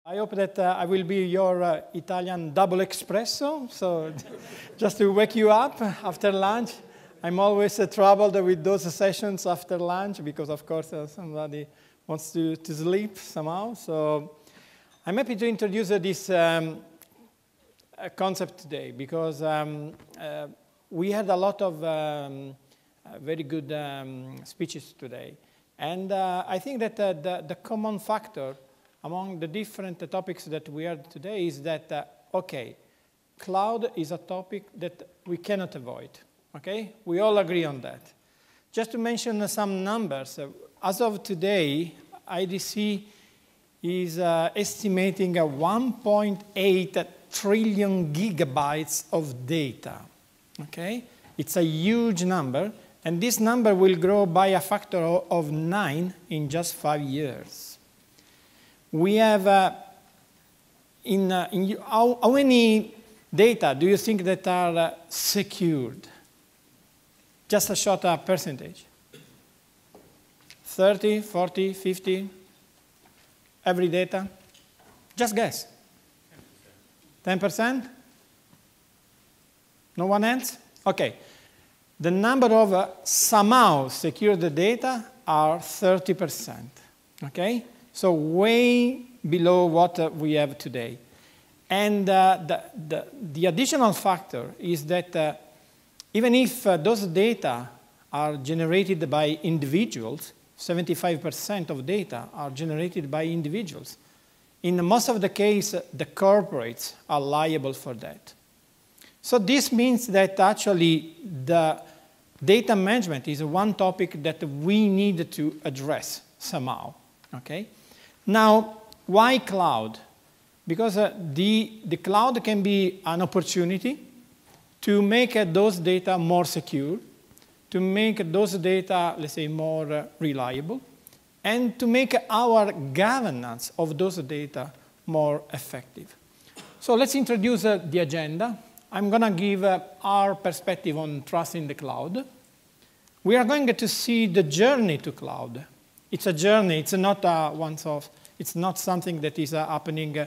I hope that I will be your Italian double espresso, so just to wake you up after lunch. I'm always troubled with those sessions after lunch because, of course, somebody wants to sleep somehow. So I'm happy to introduce this concept today because we had a lot of very good speeches today. And I think that the common factor among the different topics that we heard today is that, okay, cloud is a topic that we cannot avoid, okay? We all agree on that. Just to mention some numbers, as of today, IDC is estimating 1.8 trillion gigabytes of data, okay? It's a huge number, and this number will grow by a factor of 9 in just 5 years. We have, how many data do you think that are secured? Just a short percentage. 30, 40, 50? Every data? Just guess. 10%? No one else? Okay. The number of somehow secured data are 30%. Okay? So way below what we have today. And the additional factor is that even if those data are generated by individuals, 75% of data are generated by individuals. In most of the case, the corporates are liable for that. So this means that actually the data management is one topic that we need to address somehow, okay? Now, why cloud? Because the cloud can be an opportunity to make those data more secure, to make those data, let's say, more reliable, and to make our governance of those data more effective. So let's introduce the agenda. I'm going to give our perspective on trust in the cloud. We are going to see the journey to cloud. It's a journey. It's not a once-off. It's not something that is happening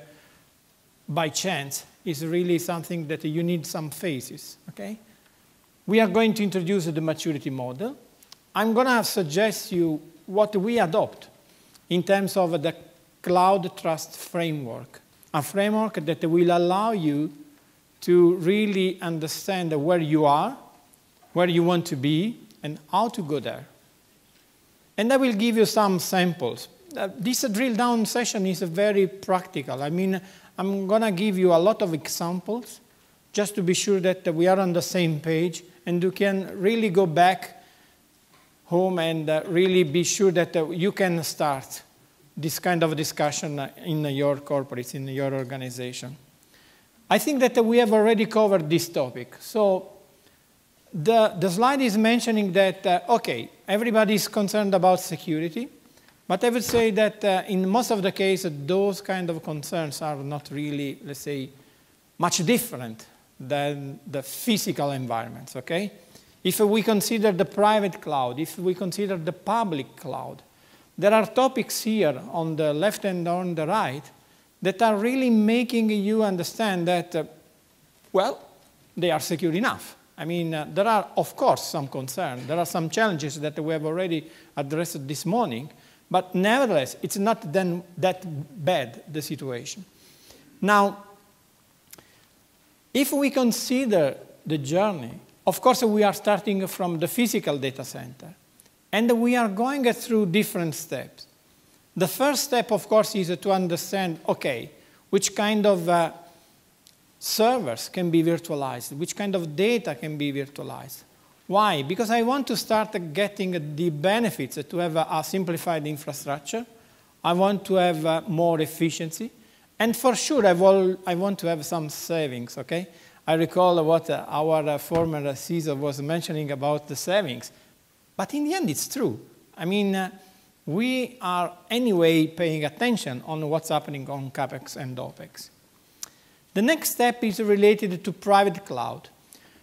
by chance. It's really something that you need some phases, okay? We are going to introduce the maturity model. I'm going to suggest you what we adopt in terms of the cloud trust framework, a framework that will allow you to really understand where you are, where you want to be, and how to go there. And I will give you some samples. This drill down session is very practical. I mean, I'm going to give you a lot of examples just to be sure that we are on the same page and you can really go back home and really be sure that you can start this kind of discussion in your corporates, in your organization. I think that we have already covered this topic. So the slide is mentioning that, okay, everybody is concerned about security, but I would say that in most of the cases, those kind of concerns are not really, let's say, much different than the physical environments, okay? If we consider the private cloud, if we consider the public cloud, there are topics here on the left and on the right that are really making you understand that, well, they are secure enough. I mean, there are, of course, some concerns. There are some challenges that we have already addressed this morning, but nevertheless, it's not then that bad, the situation. Now, if we consider the journey, of course, we are starting from the physical data center, and we are going through different steps. The first step, of course, is to understand, okay, which kind of servers can be virtualized, which kind of data can be virtualized. Why? Because I want to start getting the benefits to have a simplified infrastructure. I want to have more efficiency. And for sure, I want to have some savings, okay? I recall what our former CISO was mentioning about the savings. But in the end, it's true. I mean, we are anyway paying attention on what's happening on CapEx and OpEx. The next step is related to private cloud.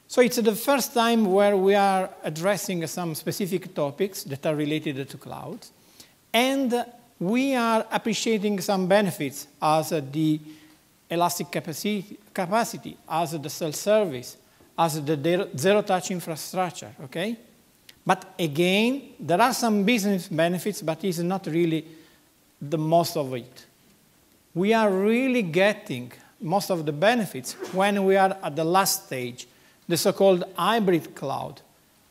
So it's the first time where we are addressing some specific topics that are related to clouds. And we are appreciating some benefits as the elastic capacity, as the self-service, as the zero-touch infrastructure, okay? But again, there are some business benefits, but it's not really the most of it. We are really getting most of the benefits when we are at the last stage, the so-called hybrid cloud.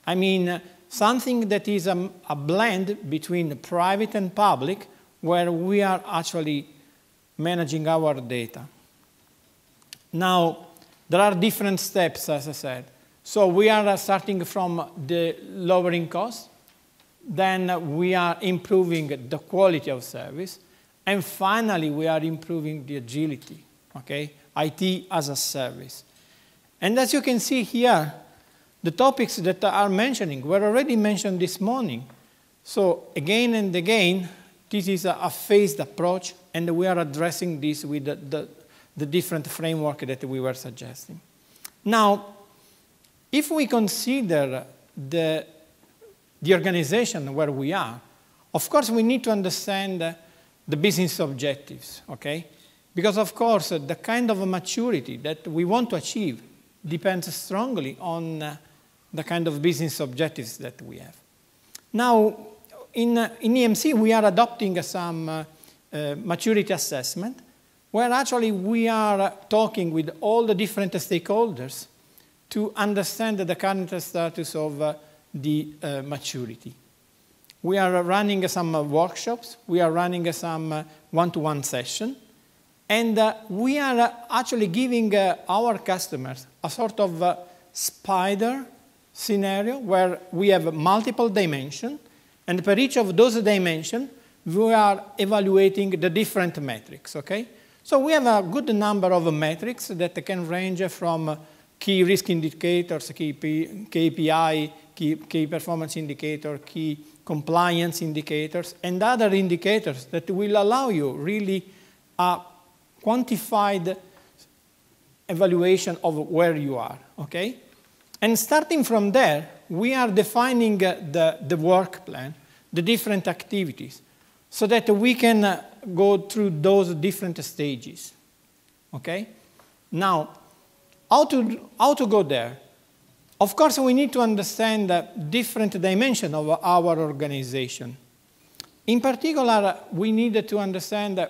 I mean, something that is a blend between private and public, where we are actually managing our data. Now, there are different steps, as I said. So we are starting from the lowering cost, then we are improving the quality of service, and finally we are improving the agility, okay? IT as a service. And as you can see here, the topics that are mentioning were already mentioned this morning. So again and again, this is a phased approach, and we are addressing this with the different framework that we were suggesting. Now, if we consider the organization where we are, of course we need to understand the business objectives, okay? Because of course the kind of maturity that we want to achieve depends strongly on the kind of business objectives that we have. Now, in EMC we are adopting some maturity assessment, where actually we are talking with all the different stakeholders to understand the current status of the maturity. We are running some workshops, we are running some one-to-one session, and we are actually giving our customers a sort of spider scenario where we have multiple dimensions, and per each of those dimensions, we are evaluating the different metrics, okay? So we have a good number of metrics that can range from key risk indicators, key KPI, key performance indicator, key compliance indicators, and other indicators that will allow you really a quantified evaluation of where you are, okay? And starting from there, we are defining the work plan, the different activities, so that we can go through those different stages, okay? Now, how to go there? Of course, we need to understand the different dimensions of our organization. In particular, we need to understand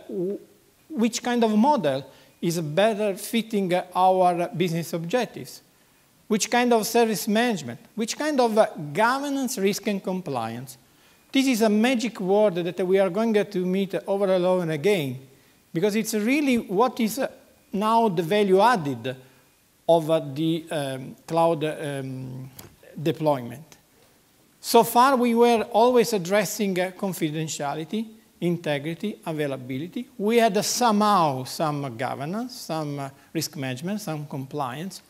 which kind of model is better fitting our business objectives, which kind of service management, which kind of governance, risk, and compliance. This is a magic word that we are going to meet over and over again, because it's really what is now the value added of the cloud deployment. So far, we were always addressing confidentiality, integrity, availability. We had somehow some governance, some risk management, some compliance.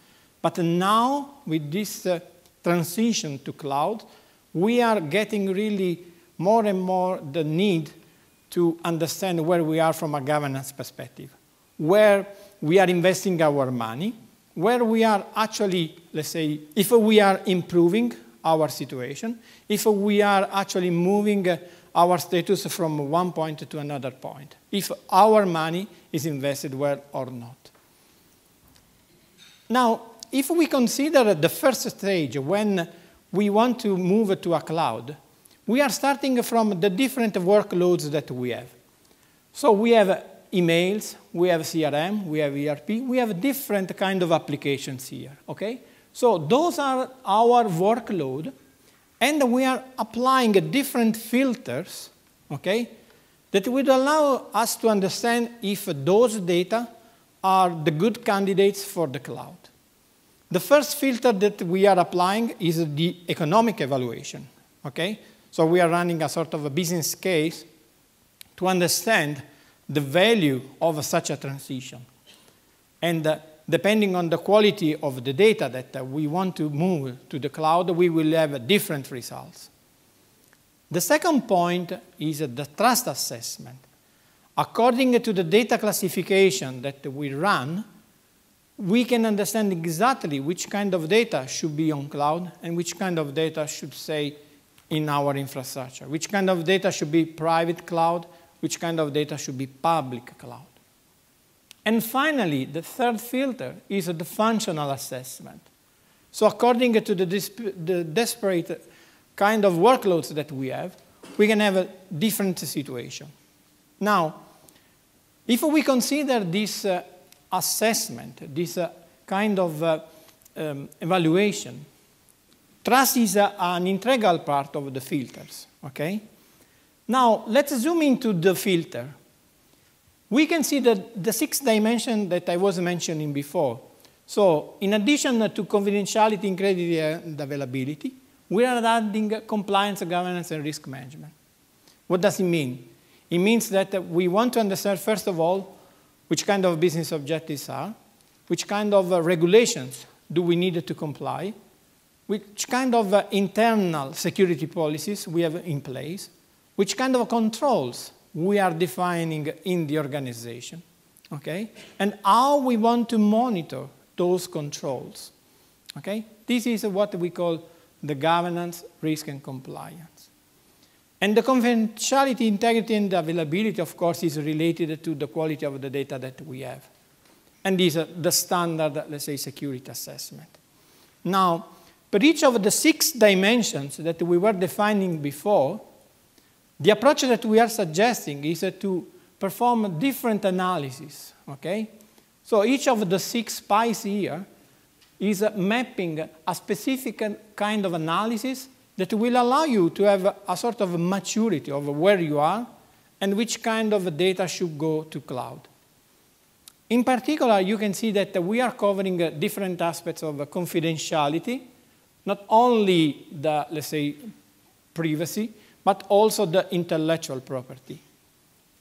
But now, with this transition to cloud, we are getting really more and more the need to understand where we are from a governance perspective, where we are investing our money, where we are actually, let's say, if we are improving our situation, if we are actually moving our status from one point to another point, if our money is invested well or not. Now, if we consider the first stage when we want to move to a cloud, we are starting from the different workloads that we have. So we have emails, we have CRM, we have ERP, we have different kind of applications here, okay? So those are our workload, and we are applying different filters, okay, that would allow us to understand if those data are the good candidates for the cloud. The first filter that we are applying is the economic evaluation, okay? So we are running a sort of a business case to understand the value of such a transition. And depending on the quality of the data that we want to move to the cloud, we will have different results. The second point is the trust assessment. According to the data classification that we run, we can understand exactly which kind of data should be on cloud and which kind of data should stay in our infrastructure, which kind of data should be private cloud, which kind of data should be public cloud. And finally, the third filter is the functional assessment. So according to the disparate kind of workloads that we have, we can have a different situation. Now, if we consider this assessment, this kind of evaluation, trust is an integral part of the filters, okay? Now, let's zoom into the filter. We can see that the 6 dimensions that I was mentioning before. So, in addition to confidentiality, integrity, and availability, we are adding compliance, governance, and risk management. What does it mean? It means that we want to understand, first of all, which kind of business objectives are, which kind of regulations do we need to comply, which kind of internal security policies we have in place, which kind of controls we are defining in the organization, okay? And how we want to monitor those controls, okay? This is what we call the governance, risk, and compliance. And the confidentiality, integrity, and availability, of course, is related to the quality of the data that we have. And these are the standard, let's say, security assessment. Now, for each of the 6 dimensions that we were defining before, the approach that we are suggesting is to perform different analysis, okay? So each of the 6 pies here is mapping a specific kind of analysis that will allow you to have a sort of maturity of where you are and which kind of data should go to cloud. In particular, you can see that we are covering different aspects of confidentiality, not only the, let's say, privacy, but also the intellectual property.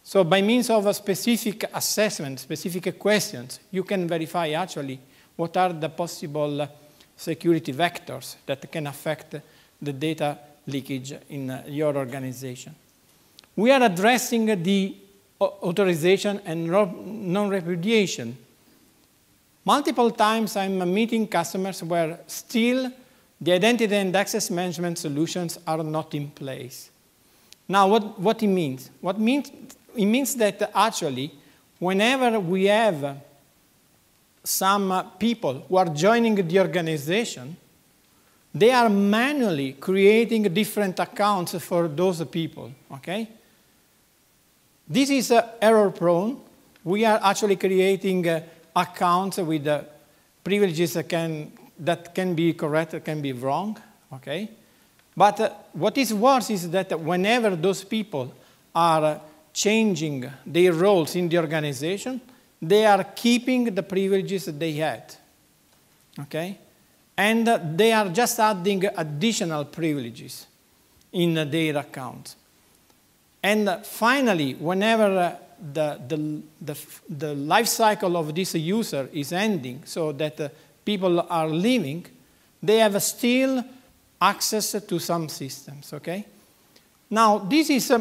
So by means of a specific assessment, specific questions, you can verify actually what are the possible security vectors that can affect the data leakage in your organization. We are addressing the authorization and non-repudiation. Multiple times I'm meeting customers where still the identity and access management solutions are not in place. Now, what it means? It means that actually, whenever we have some people who are joining the organization, they are manually creating different accounts for those people, okay? This is error-prone. We are actually creating accounts with privileges that can be correct, can be wrong, okay? But what is worse is that whenever those people are changing their roles in the organization, they are keeping the privileges that they had, okay? And they are just adding additional privileges in their accounts. And finally, whenever the life cycle of this user is ending, so that people are leaving, they have still access to some systems, okay? Now, this is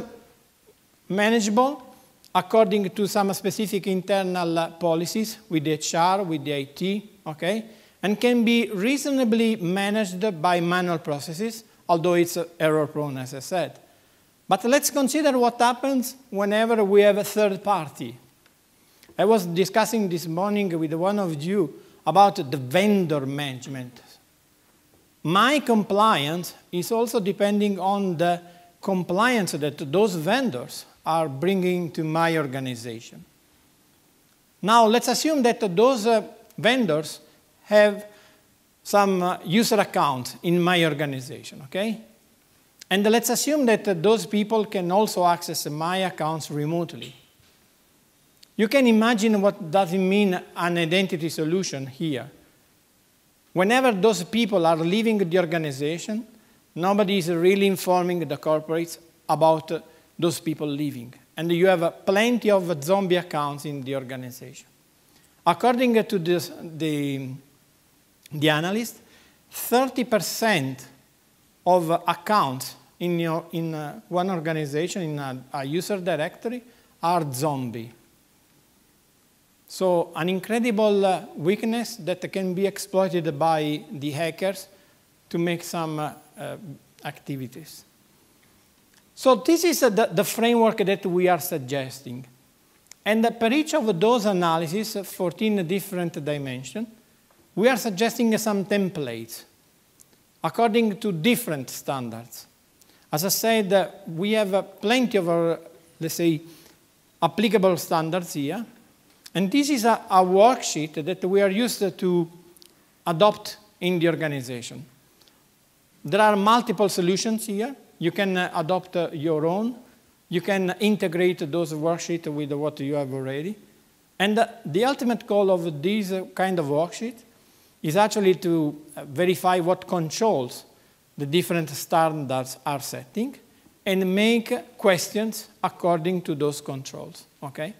manageable according to some specific internal policies with the HR, with the IT, okay? And can be reasonably managed by manual processes, although it's error-prone, as I said. But let's consider what happens whenever we have a third party. I was discussing this morning with one of you about the vendor management. My compliance is also depending on the compliance that those vendors are bringing to my organization. Now, let's assume that those vendors have some user accounts in my organization, okay? And let's assume that those people can also access my accounts remotely. You can imagine what does it mean an identity solution here. Whenever those people are leaving the organization, nobody is really informing the corporates about those people leaving. And you have plenty of zombie accounts in the organization. According to the analyst, 30% of accounts in one organization, in a user directory, are zombie. So an incredible weakness that can be exploited by the hackers to make some activities. So this is the framework that we are suggesting. And per each of those analyses, 14 different dimensions, we are suggesting some templates according to different standards. As I said, we have plenty of, let's say, applicable standards here. And this is a worksheet that we are used to adopt in the organization. There are multiple solutions here. You can adopt your own. You can integrate those worksheets with what you have already. And the ultimate goal of this kind of worksheet is actually to verify what controls the different standards are setting and make questions according to those controls, okay?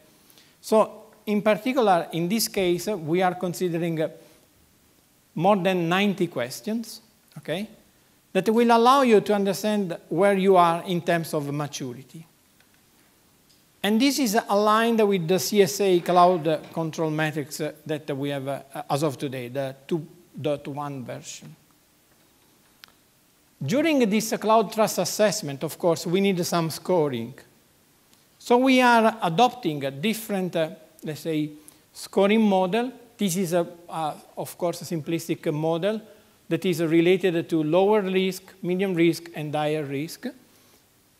So in particular, in this case, we are considering more than 90 questions, okay, that will allow you to understand where you are in terms of maturity. And this is aligned with the CSA cloud control metrics that we have as of today, the 2.1 version. During this cloud trust assessment, of course, we need some scoring. So we are adopting a different, let's say, scoring model. This is, of course, a simplistic model that is related to lower risk, medium risk, and higher risk.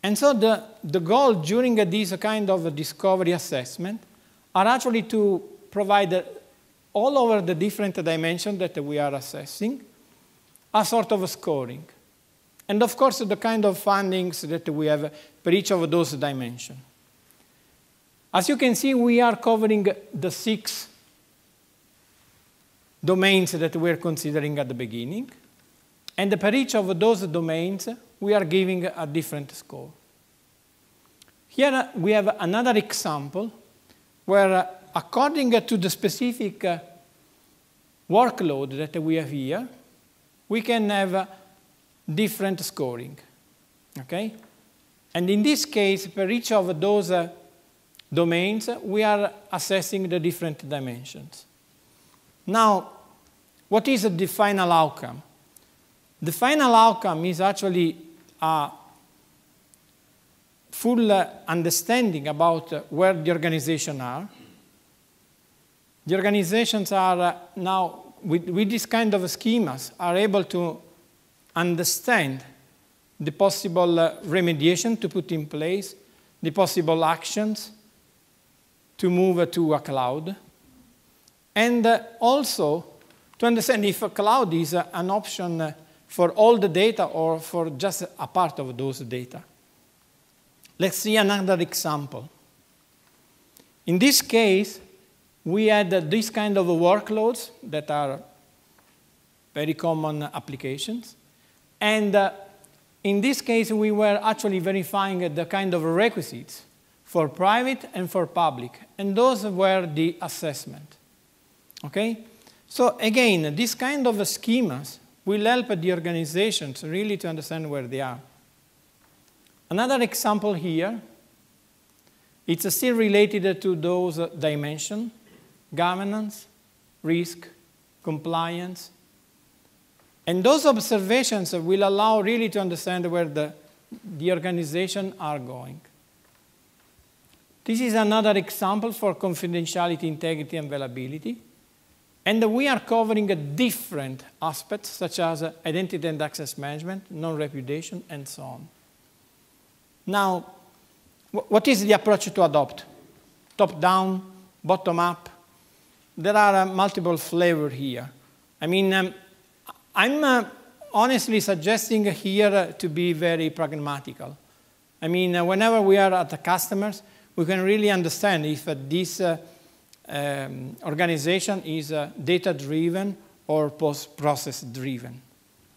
And so the goal during this kind of discovery assessment are actually to provide all over the different dimensions that we are assessing a sort of scoring. And of course, the kind of findings that we have for each of those dimensions. As you can see, we are covering the 6 domains that we're considering at the beginning. And for each of those domains, we are giving a different score. Here we have another example where, according to the specific workload that we have here, we can have different scoring, okay? And in this case, for each of those domains, we are assessing the different dimensions. Now, what is the final outcome? The final outcome is actually a full understanding about where the organizations are. The organizations are now, with this kind of schemas, are able to understand the possible remediation to put in place, the possible actions to move to a cloud, and also to understand if a cloud is an option for all the data or for just a part of those data. Let's see another example. In this case, we had this kind of workloads that are very common applications. And in this case, we were actually verifying the kind of requisites for private and for public. And those were the assessment. Okay? So again, this kind of schemas will help the organizations really to understand where they are. Another example here, it's still related to those dimensions: governance, risk, compliance. And those observations will allow really to understand where the organization are going. This is another example for confidentiality, integrity, and availability. And we are covering different aspects, such as identity and access management, non-repudiation, and so on. Now, what is the approach to adopt? Top-down, bottom-up? There are multiple flavors here. I mean, I'm honestly suggesting here to be very pragmatical. I mean, whenever we are at the customers, we can really understand if this organization is data-driven or post-process-driven.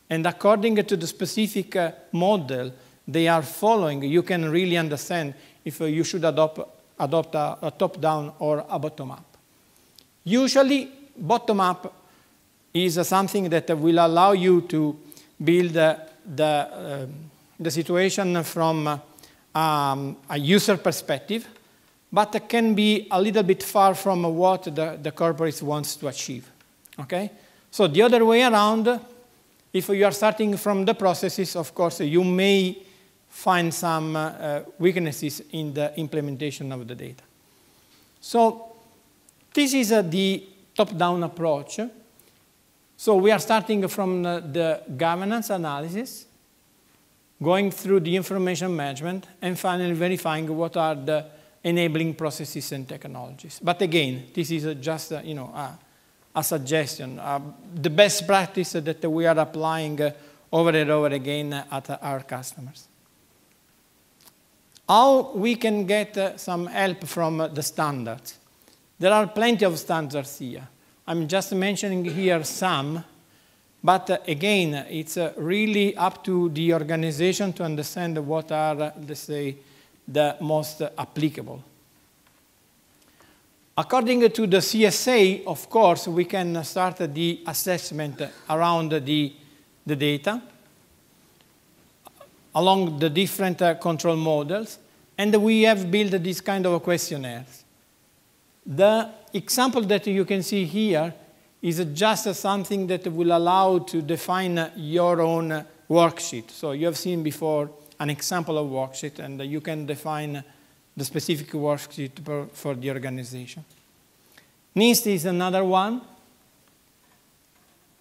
And according to the specific model they are following, you can really understand if you should adopt a top-down or a bottom-up. Usually, bottom-up is something that will allow you to build the situation from a user perspective, but can be a little bit far from what the corporate wants to achieve. Okay? So the other way around, if you are starting from the processes, of course, you may find some weaknesses in the implementation of the data. So this is the top-down approach. So we are starting from the governance analysis, going through the information management, and finally verifying what are the enabling processes and technologies. But again, this is just a suggestion, the best practice that we are applying over and over again at our customers. How we can get some help from the standards? There are plenty of standards here. I'm just mentioning here some, but again, it's really up to the organization to understand what are, let's say, the most applicable. According to the CSA, of course, we can start the assessment around the data along the different control models, and we have built this kind of questionnaires. The example that you can see here is just something that will allow to define your own worksheet. So you have seen before an example of worksheet, and you can define the specific worksheet for the organization. NIST is another one.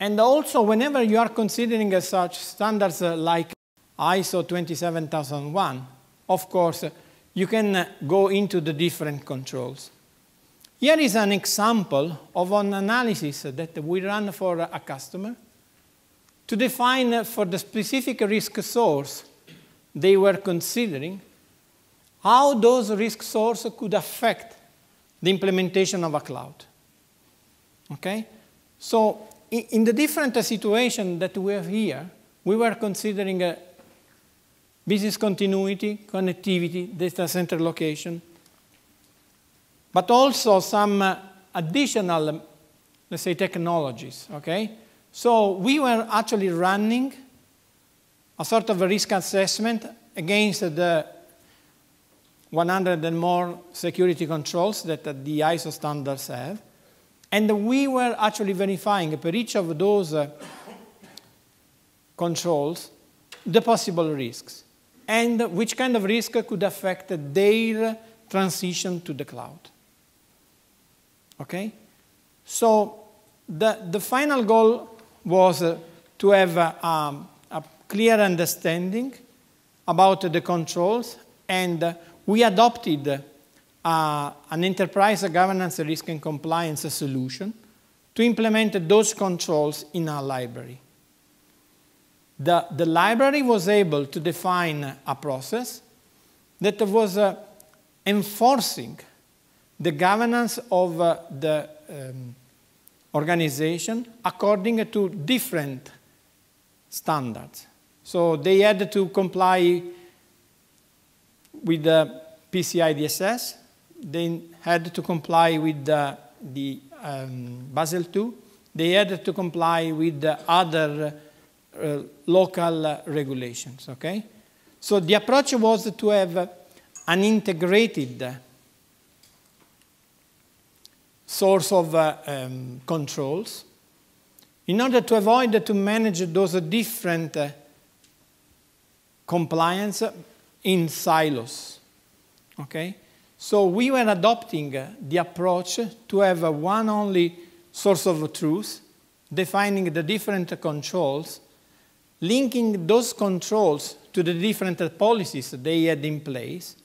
And also, whenever you are considering such standards like ISO 27001, of course, you can go into the different controls. Here is an example of an analysis that we run for a customer to define for the specific risk source they were considering how those risk sources could affect the implementation of a cloud. Okay? So in the different situation that we have here, we were considering business continuity, connectivity, data center location, but also some additional, let's say, technologies, okay? So we were actually running a sort of a risk assessment against the 100 and more security controls that the ISO standards have. And we were actually verifying per each of those controls the possible risks and which kind of risk could affect their transition to the cloud. Okay? So the final goal was to have a clear understanding about the controls, and we adopted an enterprise governance risk and compliance solution to implement those controls in our library. The library was able to define a process that was enforcing the governance of the organization according to different standards. So they had to comply with the PCI DSS. They had to comply with the Basel II. They had to comply with the other local regulations, okay? So the approach was to have an integrated source of controls in order to avoid to manage those different compliance in silos, okay? So we were adopting the approach to have one only source of truth, defining the different controls, linking those controls to the different policies they had in place,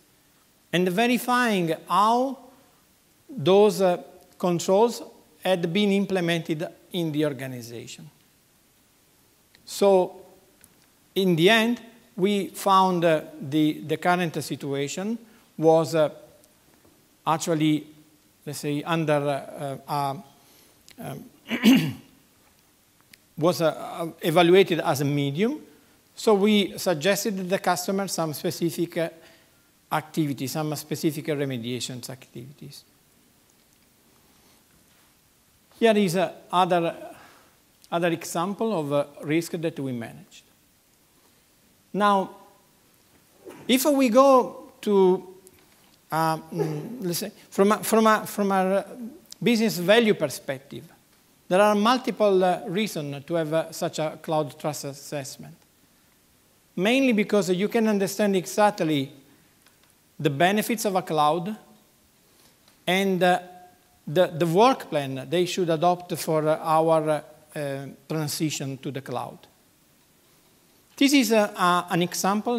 and verifying how those controls had been implemented in the organization. So in the end, we found the current situation was actually, let's say, under was evaluated as a medium. So we suggested to the customer some specific activities, some specific remediations activities. Here is other example of risk that we managed. Now, if we go to, let's say, from a business value perspective, there are multiple reasons to have such a cloud trust assessment. mainly because you can understand exactly the benefits of a cloud and the work plan they should adopt for our transition to the cloud. This is an example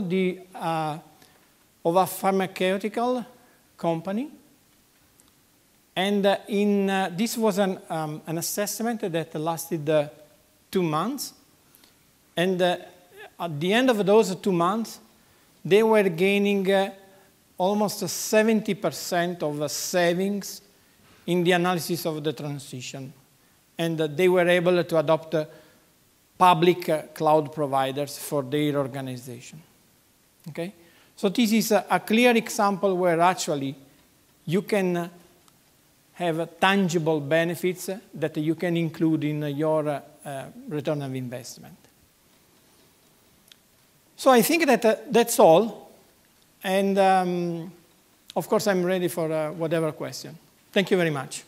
of a pharmaceutical company. And this was an assessment that lasted 2 months. And at the end of those 2 months, they were gaining almost 70% of savings in the analysis of the transition. And they were able to adopt public cloud providers for their organization. Okay? So this is a clear example where actually you can have tangible benefits that you can include in your return of investment. So I think that that's all. And of course, I'm ready for whatever question. Thank you very much.